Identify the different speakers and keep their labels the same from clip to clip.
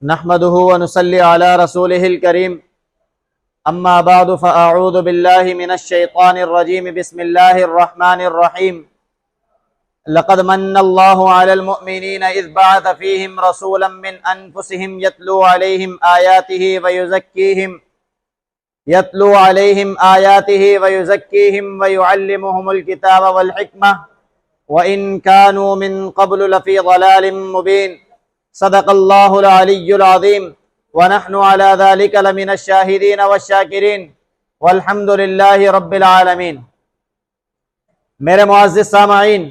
Speaker 1: نحمده ونصلي على رسوله الكريم اما بعد فاعوذ بالله من الشيطان الرجيم بسم الله الرحمن الرحيم لقد من الله على المؤمنين اذ بعث فيهم رسولا من انفسهم يتلو عليهم آياته ويزكيهم ويعلمهم الكتاب والحكمة وإن كانوا من قبل لفي ضلال مبين صدق الله العلي العظيم ونحن على ذلك لمن الشاهدين والشاكرين والحمد لله رب العالمين۔ میرے معزز سامعین،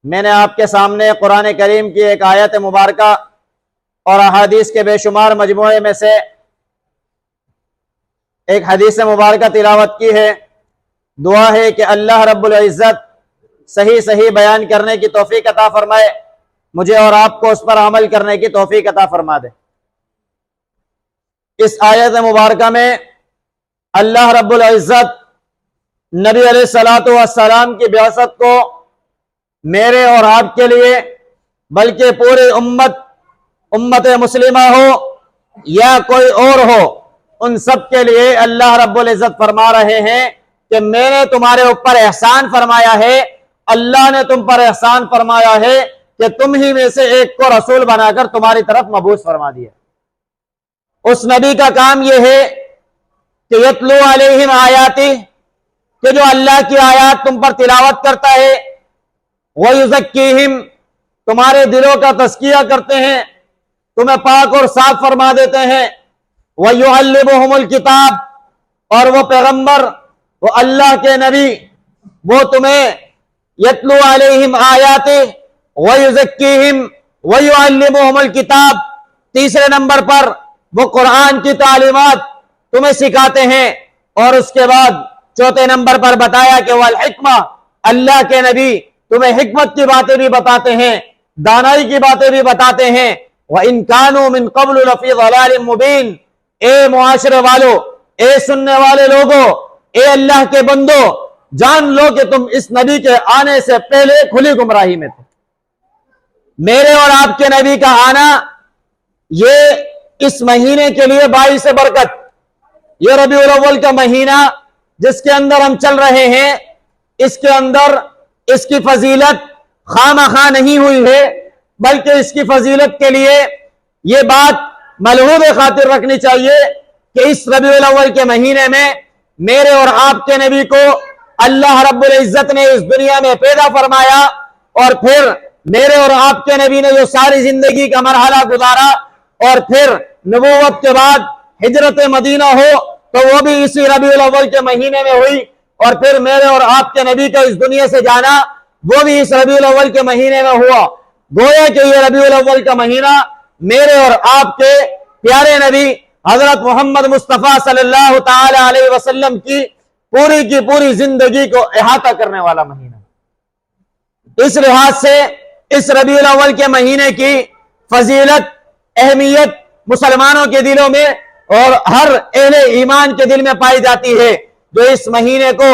Speaker 1: میں نے آپ کے سامنے قرآن کریم کی ایک آیت مبارکہ اور احادیث کے بے شمار مجموعے میں سے ایک حدیث مبارکہ تلاوت کی ہے۔ دعا ہے کہ اللہ رب العزت صحیح بیان کرنے کی توفیق عطا فرمائے، مجھے اور آپ کو اس پر عمل کرنے کی توفیق عطا فرما دے۔ اس آیت مبارکہ میں اللہ رب العزت نبی علیہ السلام کی بعثت کو میرے اور آپ کے لیے بلکہ پوری امت مسلمہ ہو یا کوئی اور ہو، ان سب کے لیے اللہ رب العزت فرما رہے ہیں کہ میں نے تمہارے اوپر احسان فرمایا ہے، اللہ نے تم پر احسان فرمایا ہے کہ تم ہی میں سے ایک کو رسول بنا کر تمہاری طرف مبعوث فرما دیا۔ اس نبی کا کام یہ ہے کہ یتلو علیہم آیاتی، کہ جو اللہ کی آیات تم پر تلاوت کرتا ہے، وَيُزَكِّيهِمْ، تمہارے دلوں کا تزکیہ کرتے ہیں، تمہیں پاک اور صاف فرما دیتے ہیں، وَيُعَلِّمُهُمُ الْكِتَابِ، اور وہ پیغمبر، وہ اللہ کے نبی، وہ تمہیں یتلو علیہم آیاتِ وَيُزَكِّيهِمْ وَيُعَلِّمُهُمُ الْكِتَابِ، تیسرے نمبر پر وہ قرآن کی تعلیمات تمہیں سکھاتے ہیں، اور اس کے بعد چوتھے نمبر پر بتایا کہ وَالْحِکْمَةِ، اللہ کے نبی تمہیں حکمت کی باتیں بھی بتاتے ہیں، دانائی کی باتیں بھی بتاتے ہیں۔ وَإِن كَانُوا مِن قَبْلُ لَفِي ضَلَالٍ مُبِينٍ، اے معاشرے والو، اے سننے والے لوگوں، اے اللہ کے بندو، جان لو کہ تم اس نبی کے آنے سے پہلے کھلی گمراہی میں تھے۔ میرے اور آپ کے نبی کا آنا یہ اس مہینے کے لیے باعث برکت، یہ ربیع الاول کا مہینہ جس کے اندر ہم چل رہے ہیں، اس کے اندر اس کی فضیلت خواہ نہیں ہوئی ہے، بلکہ اس کی فضیلت کے لیے یہ بات ملحوظ خاطر رکھنی چاہیے کہ اس ربیع الاول کے مہینے میں میرے اور آپ کے نبی کو اللہ رب العزت نے اس دنیا میں پیدا فرمایا، اور پھر میرے اور آپ کے نبی نے جو ساری زندگی کا مرحلہ گزارا، اور پھر نبوت کے بعد ہجرت مدینہ ہو تو وہ بھی اسی ربیع الاول کے مہینے میں ہوئی، اور پھر میرے اور آپ کے نبی کا اس دنیا سے جانا وہ بھی اس ربیع الاول کے مہینے میں ہوا۔ گویا کہ یہ ربیع الاول کا مہینہ میرے اور آپ کے پیارے نبی حضرت محمد مصطفیٰ صلی اللہ تعالی علیہ وسلم کی پوری زندگی کو احاطہ کرنے والا مہینہ۔ اس لحاظ سے اس ربیع الاول کے مہینے کی فضیلت، اہمیت مسلمانوں کے دلوں میں اور ہر اہل ایمان کے دل میں پائی جاتی ہے، جو اس مہینے کو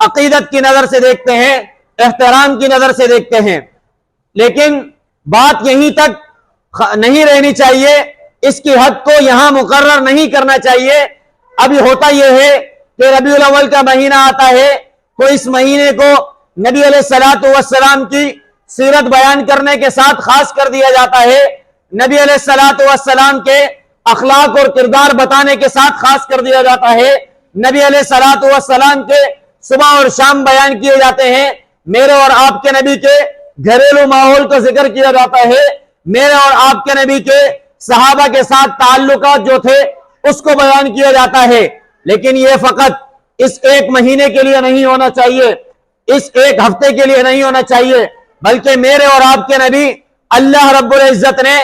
Speaker 1: عقیدت کی نظر سے دیکھتے ہیں، احترام کی نظر سے دیکھتے ہیں۔ لیکن بات یہیں تک نہیں رہنی چاہیے، اس کی حد کو یہاں مقرر نہیں کرنا چاہیے۔ ابھی ہوتا یہ ہے کہ ربیع الاول کا مہینہ آتا ہے تو اس مہینے کو نبی علیہ السلام کی سیرت بیان کرنے کے ساتھ خاص کر دیا جاتا ہے، نبی علیہ السلام کے اخلاق اور کردار بتانے کے ساتھ خاص کر دیا جاتا ہے، نبی علیہ السلام کے صبح اور شام بیان کیے جاتے ہیں، میرے اور آپ کے نبی کے گھریلو ماحول کا ذکر کیا جاتا ہے، میرے اور آپ کے نبی کے صحابہ کے ساتھ تعلقات جو تھے اس کو بیان کیا جاتا ہے۔ لیکن یہ فقط اس ایک مہینے کے لیے نہیں ہونا چاہیے، اس ایک ہفتے کے لیے نہیں ہونا چاہیے، بلکہ میرے اور آپ کے نبی اللہ رب العزت نے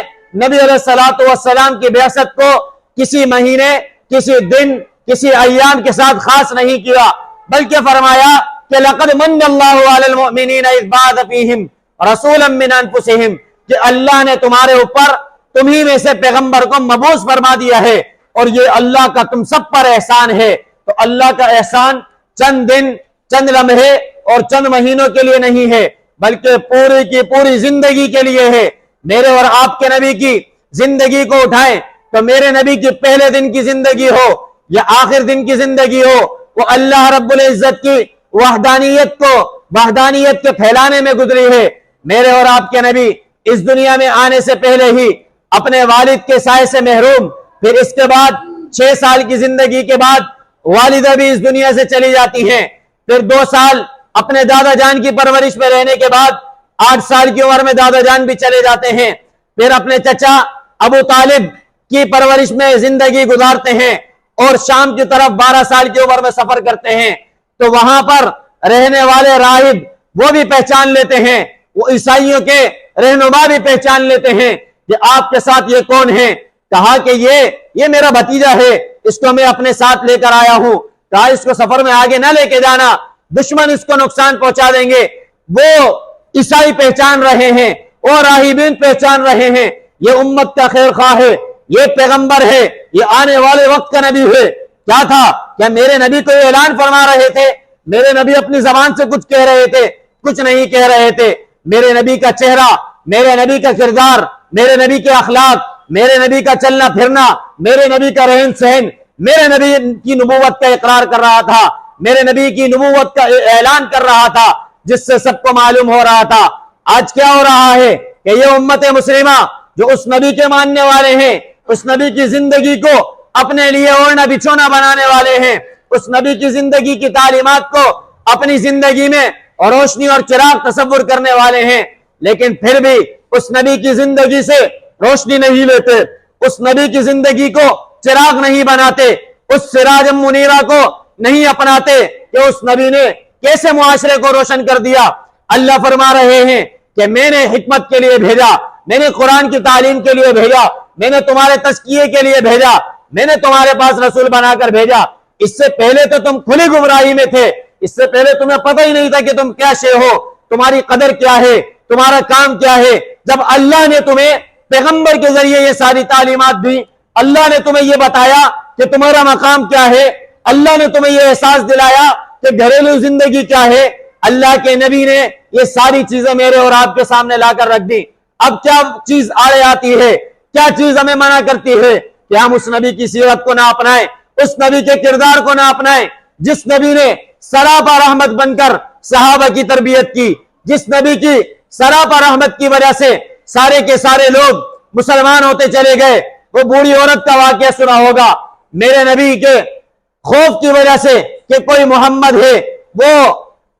Speaker 1: نبی علیہ السلام کی بعثت کو کسی مہینے، کسی دن، کسی ایام کے ساتھ خاص نہیں کیا، بلکہ فرمایا کہ لَقَدْ مَنَّ اللَّهُ عَلَى الْمُؤْمِنِينَ إِذْ بَعَثَ فِيهِمْ رَسُولًا مِّنْ أَنفُسِهِمْ، کہ اللہ نے تمہارے اوپر تمہیں میں سے پیغمبر کو مبعوث فرما دیا ہے، اور یہ اللہ کا تم سب پر احسان ہے۔ تو اللہ کا احسان چند دن، چند لمحے اور چند مہینوں کے لیے نہیں ہے، بلکہ پوری کی پوری زندگی کے لیے ہے۔ میرے اور آپ کے نبی کی زندگی کو اٹھائیں، تو میرے نبی کی پہلے دن کی زندگی ہو یا آخر دن کی زندگی ہو، وہ اللہ رب العزت کی وحدانیت کے پھیلانے میں گزری ہے۔ میرے اور آپ کے نبی اس دنیا میں آنے سے پہلے ہی اپنے والد کے سائے سے محروم، پھر اس کے بعد 6 سال کی زندگی کے بعد والدہ بھی اس دنیا سے چلی جاتی ہیں، پھر 2 سال اپنے دادا جان کی پرورش میں رہنے کے بعد 8 سال کی عمر میں دادا جان بھی چلے جاتے ہیں، پھر اپنے چچا ابو طالب کی پرورش میں زندگی گزارتے ہیں اور شام کی طرف 12 سال کی عمر میں سفر کرتے ہیں۔ تو وہاں پر رہنے والے راہب وہ بھی پہچان لیتے ہیں، وہ عیسائیوں کے رہنما بھی پہچان لیتے ہیں کہ آپ کے ساتھ یہ کون ہے؟ کہا کہ یہ میرا بھتیجا ہے، اس کو میں اپنے ساتھ لے کر آیا ہوں۔ کہا اس کو سفر میں آگے نہ لے کے جانا، دشمن اس کو نقصان پہنچا دیں گے۔ وہ عیسائی پہچان رہے ہیں اور راہبین پہچان رہے ہیں، یہ امت کا خیر خواہ ہے، یہ پیغمبر ہے، یہ آنے والے وقت کا نبی ہے۔ کیا تھا؟ کیا میرے نبی تو یہ اعلان فرما رہے تھے؟ میرے نبی اپنی زبان سے کچھ کہہ رہے تھے؟ کچھ نہیں کہہ رہے تھے۔ میرے نبی کا چہرہ، میرے نبی کا کردار، میرے نبی کے اخلاق، میرے نبی کا چلنا پھرنا، میرے نبی کا رہن سہن میرے نبی کی نبوت کا اقرار کر رہا تھا، میرے نبی کی نبوت کا اعلان کر رہا تھا، جس سے سب کو معلوم ہو رہا تھا۔ آج کیا ہو رہا ہے کہ یہ امت مسلمہ جو اس نبی کے ماننے والے ہیں، اس نبی کی زندگی کو اپنے لیے اوڑھنا بچھونا بنانے والے ہیں، اس نبی کی زندگی کی تعلیمات کو اپنی زندگی میں روشنی اور چراغ تصور کرنے والے ہیں، لیکن پھر بھی اس نبی کی زندگی سے روشنی نہیں لیتے، اس نبی کی زندگی کو چراغ نہیں بناتے، اس سراج منیرہ کو نہیں اپناتے کہ اس نبی نے کیسے معاشرے کو روشن کر دیا۔ اللہ فرما رہے ہیں کہ میں نے حکمت کے لیے بھیجا، میں نے قرآن کی تعلیم کے لیے بھیجا، میں نے تمہارے تزکیے کے لیے بھیجا، میں نے تمہارے پاس رسول بنا کر بھیجا۔ اس سے پہلے تو تم کھلی گمراہی میں تھے، اس سے پہلے تمہیں پتہ ہی نہیں تھا کہ تم کیا شے ہو، تمہاری قدر کیا ہے، تمہارا کام کیا ہے۔ جب اللہ نے تمہیں پیغمبر کے ذریعے یہ ساری تعلیمات دی، اللہ نے تمہیں یہ بتایا کہ تمہارا مقام کیا ہے، اللہ نے تمہیں یہ احساس دلایا کہ گھریلو زندگی کیا ہے، اللہ کے نبی نے یہ ساری چیزیں میرے اور آپ کے سامنے لا کر رکھ دی۔ اب کیا چیز آڑے آتی ہے، کیا چیز ہمیں منع کرتی ہے کہ ہم اس نبی کی سیرت کو نہ اپنائیں، اس نبی کے کردار کو نہ اپنائیں، جس نبی نے سراپا رحمت بن کر صحابہ کی تربیت کی، جس نبی کی سراپا رحمت کی وجہ سے سارے کے سارے لوگ مسلمان ہوتے چلے گئے۔ وہ بوڑھی عورت کا واقعہ سنا ہوگا، میرے نبی کے خوف کی وجہ سے کہ کوئی محمد ہے، وہ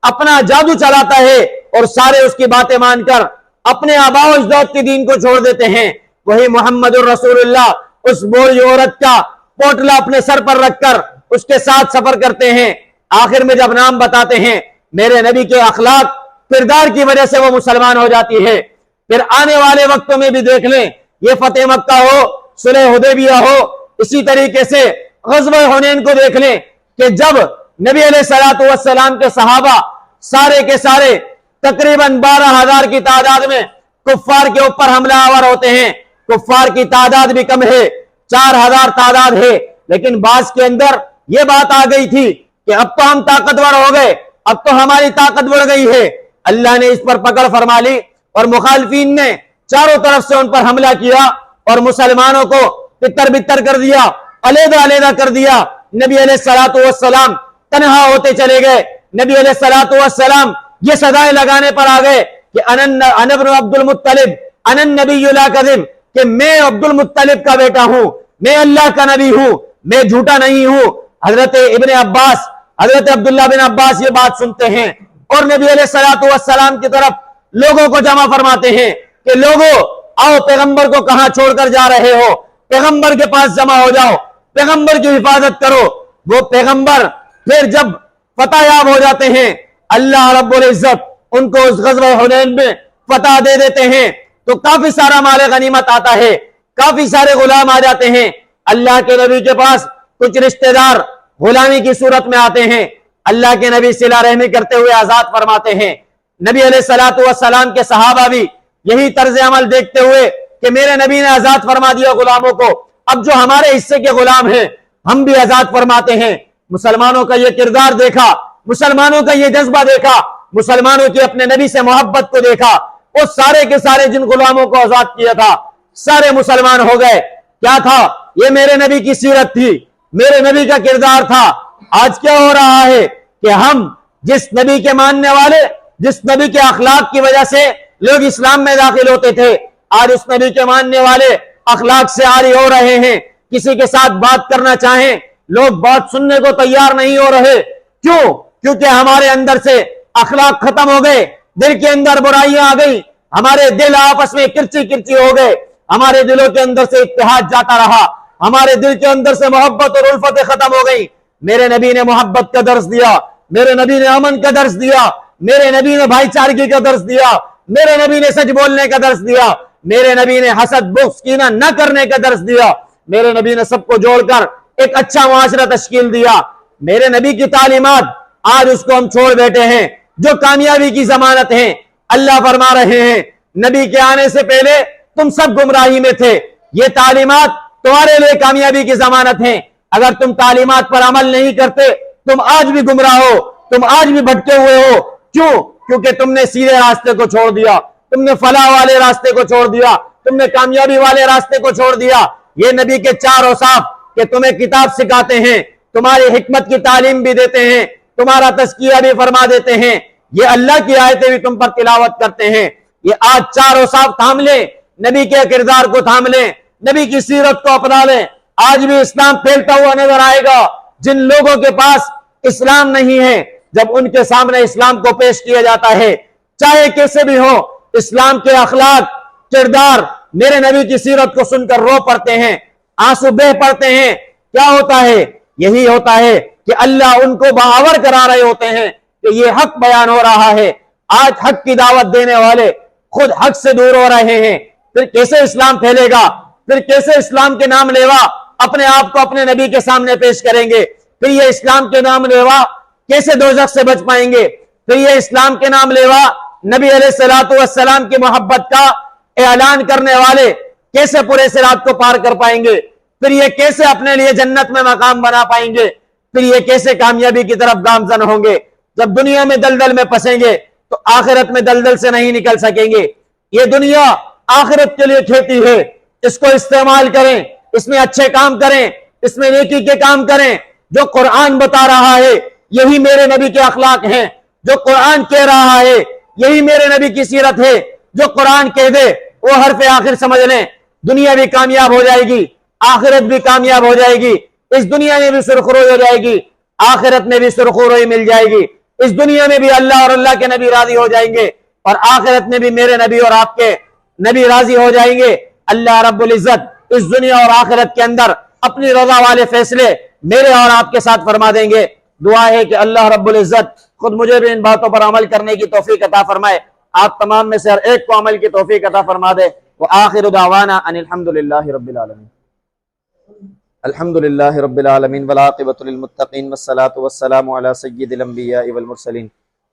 Speaker 1: اپنا جادو چلاتا ہے اور سارے اس کی باتیں مان کر اپنے آباء و اجداد کے دین کو چھوڑ دیتے ہیں۔ وہی محمد الرسول اللہ اس بوڑھی عورت کا پوٹلا اپنے سر پر رکھ کر اس کے ساتھ سفر کرتے ہیں، آخر میں جب نام بتاتے ہیں میرے نبی کے اخلاق کردار کی وجہ سے وہ مسلمان ہو جاتی ہے۔ پھر آنے والے وقتوں میں بھی دیکھ لیں، یہ فتح مکہ ہو، صلح حدیبیہ ہو، اسی طریقے سے غزوہ حنین کو دیکھ لیں کہ جب نبی علیہ الصلوۃ والسلام کے صحابہ سارے کے سارے تقریباً 12,000 کی تعداد میں کفار کے اوپر حملہ آور ہوتے ہیں، کفار کی تعداد بھی کم ہے، 4,000 تعداد ہے، لیکن بعض کے اندر یہ بات آ گئی تھی کہ اب تو ہم طاقتور ہو گئے، اب تو ہماری طاقت بڑھ گئی ہے۔ اللہ نے اس پر پکڑ فرما لی اور مخالفین نے چاروں طرف سے ان پر حملہ کیا اور مسلمانوں کو تتر بتر کر دیا، علیحدہ علیحدہ کر دیا۔ نبی علیہ الصلوۃ والسلام تنہا ہوتے چلے گئے۔ نبی علیہ الصلوۃ والسلام یہ صدائیں لگانے پر آ گئے کہ انا ابن عبد المطلب انا النبی لا کذب، کہ میں عبد المطلب کا بیٹا ہوں، میں اللہ کا نبی ہوں، میں جھوٹا نہیں ہوں۔ حضرت ابن عباس، حضرت عبداللہ بن عباس یہ بات سنتے ہیں اور نبی علیہ الصلوۃ والسلام کی طرف لوگوں کو جمع فرماتے ہیں کہ لوگوں آؤ، پیغمبر کو کہاں چھوڑ کر جا رہے ہو، پیغمبر کے پاس جمع ہو جاؤ، پیغمبر کی حفاظت کرو۔ وہ پیغمبر پھر جب فتح یاب ہو جاتے ہیں، اللہ رب العزت ان کو اس غزوہ حنین میں فتح دے دیتے ہیں، تو کافی سارا مال غنیمت آتا ہے، کافی سارے غلام آ جاتے ہیں۔ اللہ کے نبی کے پاس کچھ رشتہ دار غلامی کی صورت میں آتے ہیں، اللہ کے نبی صلہ رحمی کرتے ہوئے آزاد فرماتے ہیں۔ نبی علیہ الصلوۃ والسلام کے صحابہ بھی یہی طرز عمل دیکھتے ہوئے کہ میرے نبی نے آزاد فرما دیا غلاموں کو، اب جو ہمارے حصے کے غلام ہیں ہم بھی آزاد فرماتے ہیں۔ مسلمانوں کا یہ کردار دیکھا، مسلمانوں کا یہ جذبہ دیکھا، مسلمانوں کی اپنے نبی سے محبت کو دیکھا، وہ سارے کے سارے جن غلاموں کو آزاد کیا تھا سارے مسلمان ہو گئے۔ کیا تھا؟ یہ میرے نبی کی سیرت تھی، میرے نبی کا کردار تھا۔ آج کیا ہو رہا ہے کہ ہم جس نبی کے ماننے والے، جس نبی کے اخلاق کی وجہ سے لوگ اسلام میں داخل ہوتے تھے، آج اس نبی کے ماننے والے اخلاق سے عاری ہو رہے ہیں۔ کسی کے ساتھ بات کرنا چاہیں، لوگ بات سننے کو تیار نہیں ہو رہے۔ کیوں؟ کیونکہ ہمارے اندر سے اخلاق ختم ہو گئے، دل کے اندر برائیاں آ گئی، ہمارے دل آپس میں کرچی کرچی ہو گئے، ہمارے دلوں کے اندر سے اتحاد جاتا رہا، ہمارے دل کے اندر سے محبت اور الفتیں ختم ہو گئی۔ میرے نبی نے محبت کا درس دیا، میرے نبی نے امن کا درس دیا، میرے نبی نے بھائی چارگی کا درس دیا، میرے نبی نے سچ بولنے کا درس دیا، میرے نبی نے حسد بغض کینہ نہ کرنے کا درس دیا، میرے نبی نے سب کو جوڑ کر ایک اچھا معاشرہ تشکیل دیا۔ میرے نبی کی تعلیمات آج اس کو ہم چھوڑ بیٹھے ہیں، جو کامیابی کی ضمانت ہیں۔ اللہ فرما رہے ہیں نبی کے آنے سے پہلے تم سب گمراہی میں تھے، یہ تعلیمات تمہارے لیے کامیابی کی ضمانت ہیں۔ اگر تم تعلیمات پر عمل نہیں کرتے تم آج بھی گمراہ ہو، تم آج بھی بھٹکے ہوئے ہو۔ کیوں؟ کیونکہ تم نے سیدھے راستے کو چھوڑ دیا، تم نے فلاح والے راستے کو چھوڑ دیا، تم نے کامیابی والے راستے کو چھوڑ دیا۔ یہ نبی کے چار اوصاف کہ تمہیں کتاب سکھاتے ہیں، تمہاری حکمت کی تعلیم بھی دیتے ہیں، تمہارا تزکیہ بھی فرما دیتے ہیں، یہ اللہ کی آیتیں بھی تم پر تلاوت کرتے ہیں۔ یہ آج چار اوصاف تھام لیں، نبی کے کردار کو تھام لیں، نبی کی سیرت کو اپنا لیں، آج بھی اسلام پھیلتا ہوا نظر آئے گا۔ جن لوگوں کے پاس اسلام نہیں ہے، جب ان کے سامنے اسلام کو پیش کیا جاتا ہے، چاہے کیسے بھی ہو، اسلام کے اخلاق، کردار، میرے نبی کی سیرت کو سن کر رو پڑتے ہیں، آنسو بہ پڑتے ہیں۔ کیا ہوتا ہے؟ یہی ہوتا ہے کہ اللہ ان کو باور کرا رہے ہوتے ہیں کہ یہ حق بیان ہو رہا ہے۔ آج حق کی دعوت دینے والے خود حق سے دور ہو رہے ہیں، پھر کیسے اسلام پھیلے گا؟ پھر کیسے اسلام کے نام لیوا اپنے آپ کو اپنے نبی کے سامنے پیش کریں گے؟ پھر یہ اسلام کے نام لیوا کیسے دوزخ سے بچ پائیں گے؟ پھر یہ اسلام کے نام لیوا نبی علیہ السلام کی محبت کا اعلان کرنے والے کیسے پورے صراط کو پار کر پائیں گے؟ پھر یہ کیسے اپنے لیے جنت میں مقام بنا پائیں گے؟ پھر یہ کیسے کامیابی کی طرف گامزن ہوں گے؟ جب دنیا میں دلدل میں پھنسیں گے تو آخرت میں دلدل سے نہیں نکل سکیں گے۔ یہ دنیا آخرت کے لیے کھیتی ہے، اس کو استعمال کریں، اس میں اچھے کام کریں، اس میں نیکی کے کام کریں۔ جو قرآن بتا رہا ہے یہی میرے نبی کے اخلاق ہیں، جو قرآن کہہ رہا ہے یہی میرے نبی کی سیرت ہے۔ جو قرآن کہہ دے وہ حرف آخر سمجھ لیں، دنیا بھی کامیاب ہو جائے گی، آخرت بھی کامیاب ہو جائے گی۔ اس دنیا میں بھی سرخروئی ہو جائے گی، آخرت میں بھی سرخروئی مل جائے گی۔ اس دنیا میں بھی اللہ اور اللہ کے نبی راضی ہو جائیں گے، اور آخرت میں بھی میرے نبی اور آپ کے نبی راضی ہو جائیں گے۔ اللہ رب العزت اس دنیا اور آخرت کے اندر اپنی رضا والے فیصلے میرے اور آپ کے ساتھ فرما دیں گے۔ دعا ہے کہ اللہ رب العزت خود مجھے بھی ان باتوں پر عمل کرنے کی توفیق عطا فرمائے، آپ تمام میں سے ہر ایک کو عمل کی توفیق عطا فرما دے۔ وآخر دعوانا ان الحمدللہ رب العالمین۔ الحمدللہ رب العالمین والعاقبۃ للمتقین والصلاة والسلام علی سید الانبیاء والمرسلین۔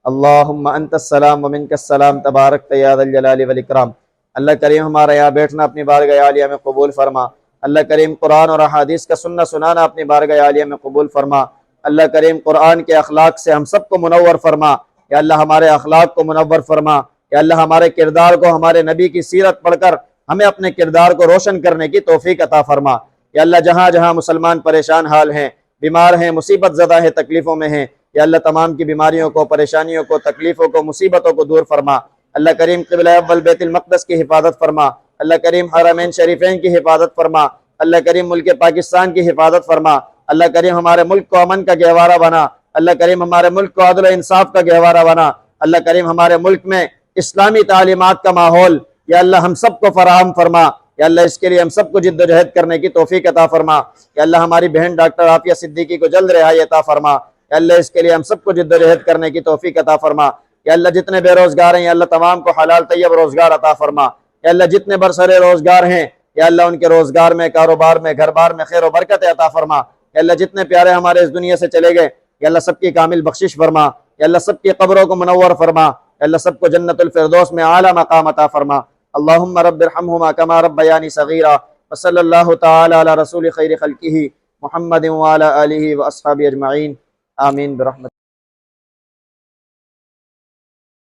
Speaker 1: اللہم انت السلام ومنک السلام تبارک یا ذا الجلال والاکرام۔ اللہ کریم ہمارا یہاں بیٹھنا اپنی بارگاہ عالیہ میں قبول فرما۔ اللہ کریم قرآن اور احادیث کا سننا سنانا اپنی بارگاہ عالیہ میں قبول فرما۔ اللہ کریم قرآن کے اخلاق سے ہم سب کو منور فرما۔ یا اللہ ہمارے اخلاق کو منور فرما، یا اللہ ہمارے کردار کو ہمارے نبی کی سیرت پڑھ کر ہمیں اپنے کردار کو روشن کرنے کی توفیق عطا فرما۔ یا اللہ جہاں جہاں مسلمان پریشان حال ہیں، بیمار ہیں، مصیبت زدہ ہیں، تکلیفوں میں ہیں، یا اللہ تمام کی بیماریوں کو، پریشانیوں کو، تکلیفوں کو، مصیبتوں کو دور فرما۔ اللہ کریم قبلہ اول بیت المقدس کی حفاظت فرما۔ اللہ کریم حرمین شریفین کی حفاظت فرما۔ اللہ کریم ملک پاکستان کی حفاظت فرما۔ اللہ کریم ہمارے ملک کو امن کا گہوارہ بنا۔ اللہ کریم ہمارے ملک کو عدل و انصاف کا گہوارہ بنا۔ اللہ کریم ہمارے ملک میں اسلامی تعلیمات کا ماحول یا اللہ ہم سب کو فراہم فرما۔ یا اللہ اس کے لیے ہم سب کو جد و جہد کرنے کی توفیق عطا فرما۔ یا اللہ ہماری بہن ڈاکٹر عافیہ صدیقی کو جلد رہائی عطا فرما۔ یا اللہ اس کے لیے ہم سب کو جد و جہد کرنے کی توفیق عطا فرما۔ یا اللہ جتنے بے روزگار ہیں یا اللہ تمام کو حلال طیب روزگار عطا فرما۔ یا اللہ جتنے برسر روزگار ہیں یا اللہ ان کے روزگار میں، کاروبار میں، گھر بار میں خیر و برکت عطا فرما۔ یا اللہ جتنے پیارے ہمارے اس دنیا سے چلے گئے یا اللہ سب کی کامل بخشش فرما۔ یا اللہ سب کی قبروں کو منور فرما۔ یا اللہ سب کو جنت الفردوس میں اعلیٰ مقام عطا فرما۔ اللہم رب ارحمہما کما ربیانی صغیرا، وصلی اللہ تعالی علی رسول خیر خلقہ محمد وعلی آلہ واصحابہ اجمعین، آمین برحمتہ۔